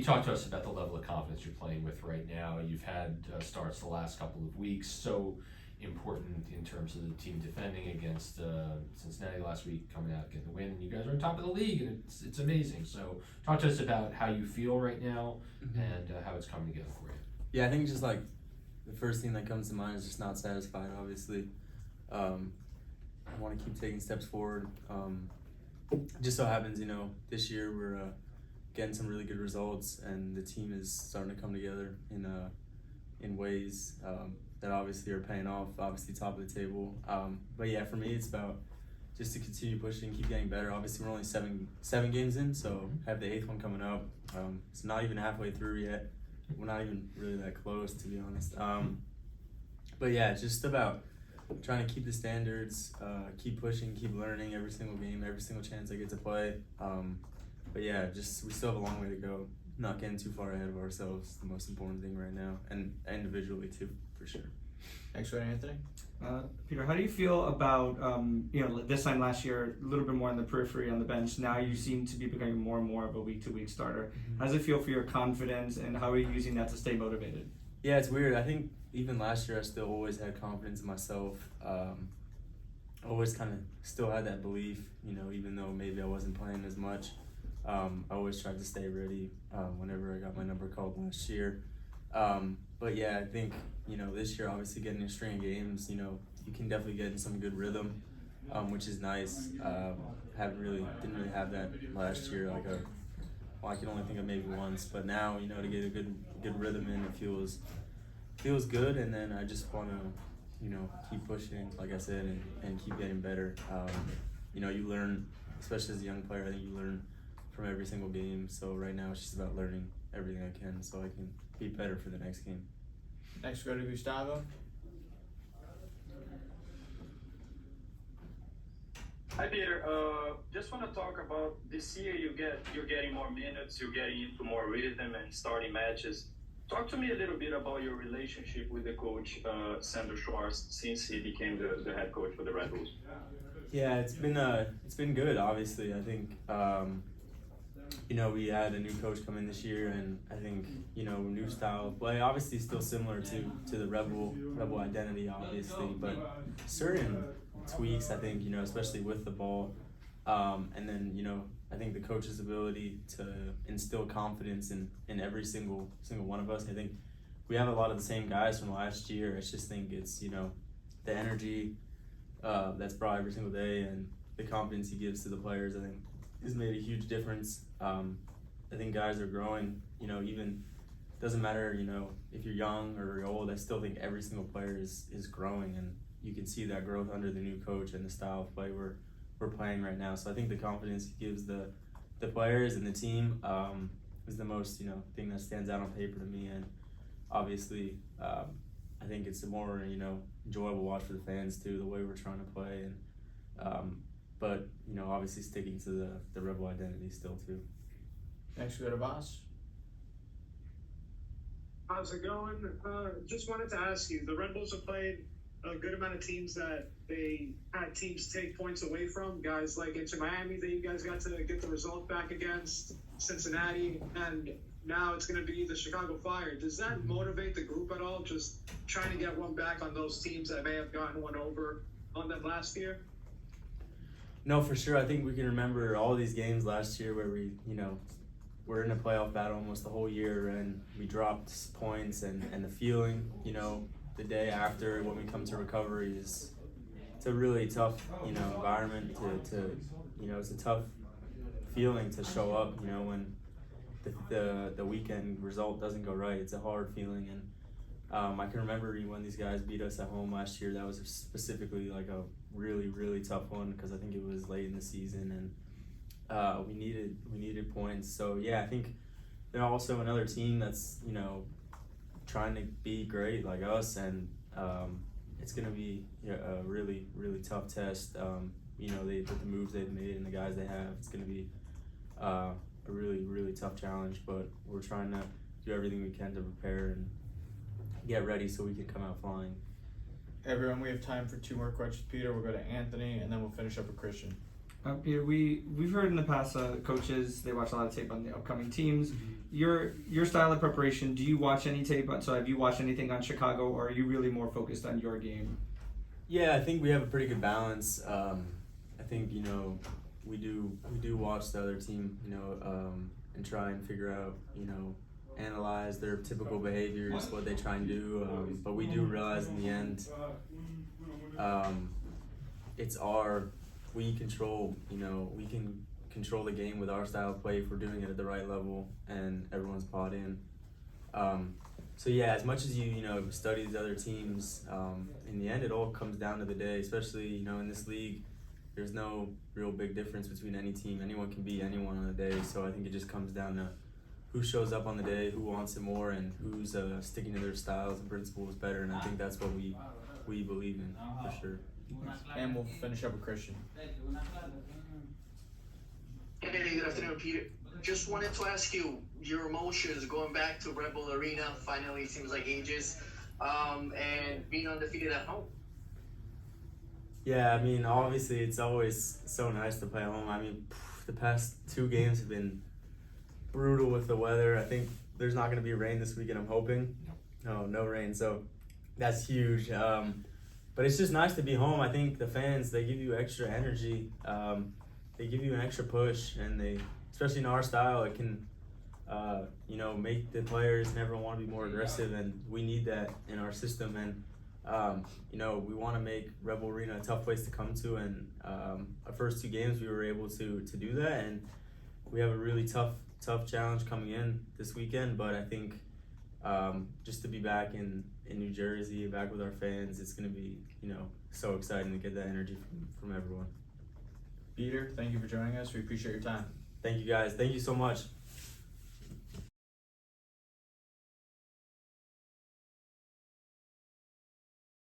you talk to us about the level of confidence you're playing with right now? You've had starts the last couple of weeks, so important in terms of the team defending against Cincinnati last week, coming out getting the win. You guys are on top of the league, and it's amazing. So talk to us about how you feel right now and how it's coming together for you. Yeah, I think just like the first thing that comes to mind is just not satisfied, obviously. I want to keep taking steps forward. Just so happens, this year we're getting some really good results, and the team is starting to come together in ways that obviously are paying off, obviously top of the table. But yeah, for me, it's about just to continue pushing, keep getting better. Obviously, we're only seven games in, so have the 8th one coming up. It's not even halfway through yet. We're not even really that close, to be honest. But yeah, it's just about trying to keep the standards, keep pushing, keep learning every single game, every single chance I get to play. But yeah, just we still have a long way to go. Not getting too far ahead of ourselves, the most important thing right now, and individually too, for sure. Thanks for that, Anthony. Peter, how do you feel about, this time last year, a little bit more on the periphery on the bench. Now you seem to be becoming more and more of a week-to-week starter. How does it feel for your confidence, and how are you using that to stay motivated? Yeah, it's weird. I think even last year I still always had confidence in myself. Always kind of still had that belief, even though maybe I wasn't playing as much. I always tried to stay ready whenever I got my number called last year. But yeah, I think, this year obviously getting a string of games, you can definitely get in some good rhythm, which is nice. Didn't really have that last year. I can only think of maybe once, but now, to get a good rhythm in, it feels good. And then I just want to, keep pushing, like I said, and keep getting better. You learn, especially as a young player, I think you learn from every single game. So right now it's just about learning everything I can so I can be better for the next game. Next, go to Gustavo. Hi Peter, just want to talk about this year. You're getting more minutes, you're getting into more rhythm and starting matches. Talk to me a little bit about your relationship with the coach, Sandro Schwartz, since he became the head coach for the Red Bulls. Yeah, it's been good. Obviously, I think we had a new coach come in this year, and I think new style of play. Obviously, still similar to the Rebel identity, obviously, but certain tweaks. I think especially with the ball, and then I think the coach's ability to instill confidence in every single one of us. I think we have a lot of the same guys from last year. I just think it's the energy that's brought every single day, and the confidence he gives to the players, I think, has made a huge difference. I think guys are growing, even doesn't matter, if you're young or you're old. I still think every single player is growing, and you can see that growth under the new coach and the style of play we're playing right now. So I think the confidence he gives the players and the team is the most, thing that stands out on paper to me. And obviously, I think it's a more, enjoyable watch for the fans too, the way we're trying to play. And but obviously sticking to the Rebel identity still too. Next, we go to Voss. How's it going? Just wanted to ask you, the Red Bulls have played a good amount of teams that they had teams take points away from, guys like Inter Miami that you guys got to get the result back against, Cincinnati, and now it's going to be the Chicago Fire. Does that motivate the group at all, just trying to get one back on those teams that may have gotten one over on them last year? No, for sure. I think we can remember all these games last year where we, we're in a playoff battle almost the whole year, and we dropped points, and the feeling, the day after when we come to recovery it's a really tough, environment to it's a tough feeling to show up, when the weekend result doesn't go right. It's a hard feeling, and I can remember when these guys beat us at home last year. That was specifically like a really, really tough one because I think it was late in the season, and we needed points. So yeah, I think they're also another team that's trying to be great like us, and it's gonna be a really, really tough test. With the moves they've made and the guys they have, it's gonna be a really, really tough challenge. But we're trying to do everything we can to prepare and get ready so we can come out flying. Everyone, we have time for 2 more questions. Peter, we'll go to Anthony, and then we'll finish up with Christian. Peter, we've heard in the past coaches, they watch a lot of tape on the upcoming teams. Your style of preparation, do you watch any tape? So have you watched anything on Chicago, or are you really more focused on your game? Yeah, I think we have a pretty good balance. I think, you know, we do watch the other team, you know, and try and figure out, you know, analyze their typical behaviors, what they try and do. But we do realize in the end, we control, you know, we can control the game with our style of play if we're doing it at the right level and everyone's bought in. So yeah, as much as you know, study these other teams, in the end it all comes down to the day, especially, you know, in this league, there's no real big difference between any team. Anyone can beat anyone on the day, so I think it just comes down to who shows up on the day, who wants it more, and who's sticking to their styles and principles better, and I think that's what we believe in, for sure. And we'll finish up with Christian. Hey, good afternoon, Peter. Just wanted to ask you your emotions going back to Rebel Arena. Finally, it seems like ages, and being undefeated at home. Yeah, I mean, obviously, it's always so nice to play home. I mean, the past 2 games have been brutal with the weather. I think there's not going to be rain this weekend, I'm hoping. No rain, so that's huge. But it's just nice to be home. I think the fans, they give you extra energy. They give you an extra push, and they, especially in our style, it can, you know, make the players and everyone want to be more aggressive, and we need that in our system. And you know, we want to make Rebel Arena a tough place to come to, and our first 2 games we were able to do that, and we have a really tough challenge coming in this weekend. But I think just to be back in New Jersey, back with our fans, it's going to be, you know, so exciting to get that energy from everyone. Peter, thank you for joining us. We appreciate your time. Thank you guys. Thank you so much.